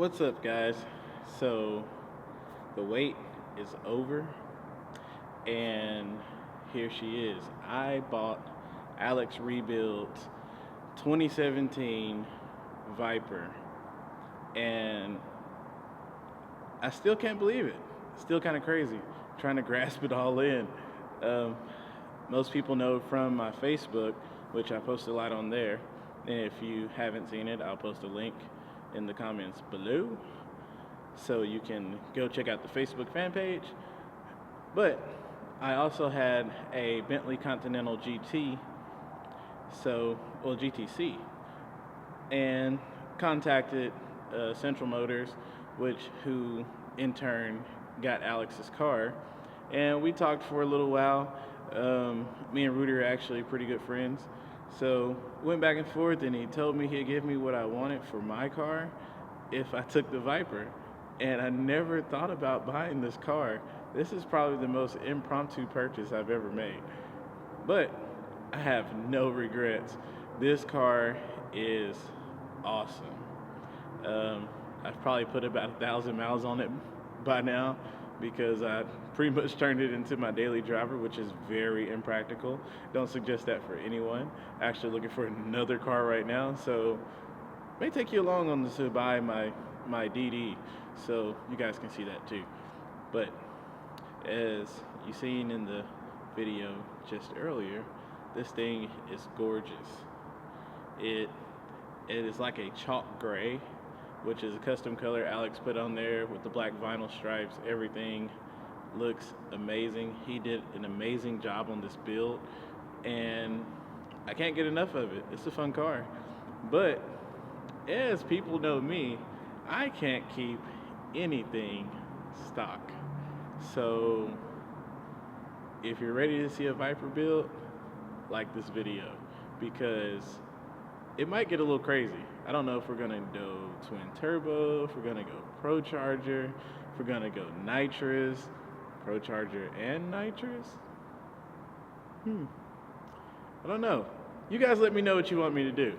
What's up, guys? So, the wait is over, and here she is. I bought Alex Rebuild's 2017 Viper, and I still can't believe it. Still kind of crazy, trying to grasp it all in. Um, Most people know from my Facebook, which I post a lot on there. And if you haven't seen it, I'll post a link in the comments below so you can go check out the Facebook fan page. But I also had a Bentley Continental GT, GTC, and contacted Central Motors, who in turn got Alex's car, and we talked for a little while. Me and Rudy are actually pretty good friends, so went back and forth, and he told me he'd give me what I wanted for my car if I took the Viper. And I never thought about buying this car. This is probably the most impromptu purchase I've ever made, but I have no regrets. This car is awesome. I've probably put about 1,000 miles on it by now because I pretty much turned it into my daily driver, which is very impractical. Don't suggest that for anyone. Actually looking for another car right now, so it may take you along on this to buy my DD, so you guys can see that too. But as you seen in the video just earlier, this thing is gorgeous. It is like a chalk gray, which is a custom color Alex put on there with the black vinyl stripes. Everything looks amazing. He did an amazing job on this build, and I can't get enough of it. It's a fun car. But as people know me, I can't keep anything stock. So if you're ready to see a Viper build, like this video, because it might get a little crazy. I don't know if we're gonna go twin turbo, if we're gonna go Pro Charger, if we're gonna go nitrous, Pro Charger and nitrous. I don't know. You guys let me know what you want me to do.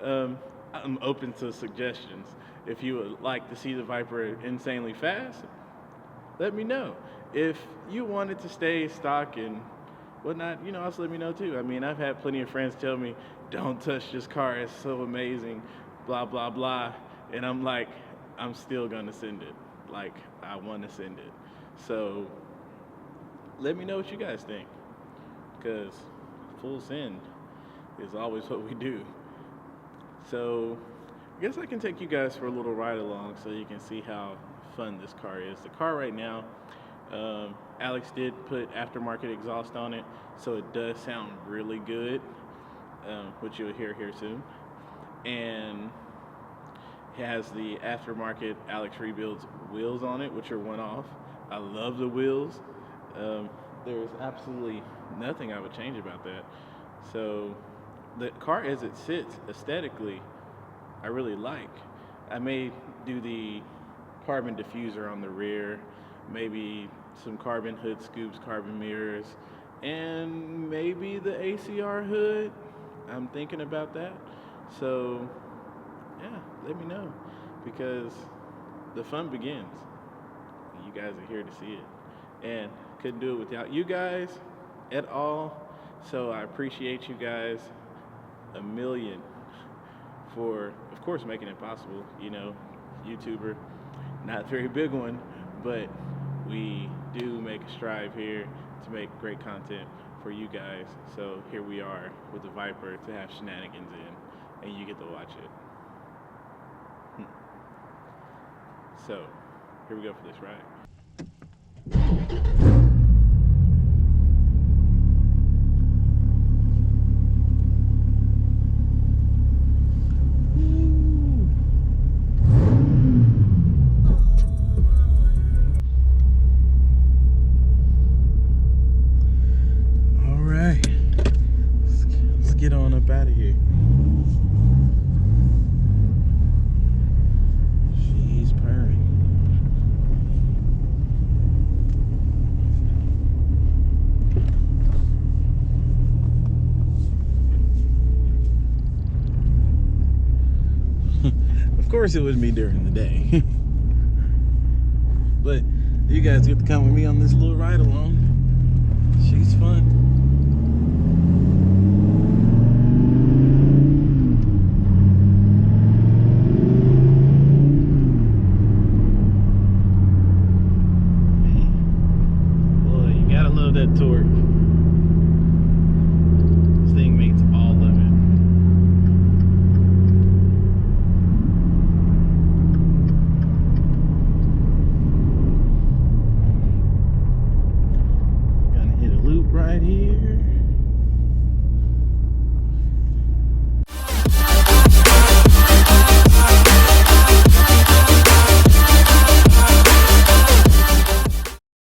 I'm open to suggestions. If you would like to see the Viper insanely fast, let me know. If you wanted to stay stock and whatnot, also let me know too. I mean, I've had plenty of friends tell me, don't touch this car, it's so amazing, blah, blah, blah. And I'm like, I'm still gonna send it. Like, I wanna send it. So let me know what you guys think, because full send is always what we do. So I guess I can take you guys for a little ride along so you can see how fun this car is. The car right now, Alex did put aftermarket exhaust on it, so it does sound really good, which you'll hear here soon. And it has the aftermarket Alex Rebuilds wheels on it, which are one-off. I love the wheels. There's absolutely nothing I would change about that. So the car as it sits aesthetically, I really like. I may do the carbon diffuser on the rear, maybe some carbon hood scoops, carbon mirrors, and maybe the ACR hood. I'm thinking about that. So yeah, let me know, because the fun begins. You guys are here to see it, and couldn't do it without you guys at all. So I appreciate you guys a million for, of course, making it possible. YouTuber, not a very big one, but we do make a strive here to make great content for you guys. So here we are with the Viper to have shenanigans in, and you get to watch it. So here we go for this ride. Get on up out of here. She's purring. course it would be during the day. But you guys get to come with me on this little ride along. She's fun. Boy, you gotta love that torque. This thing makes all of it. Right here.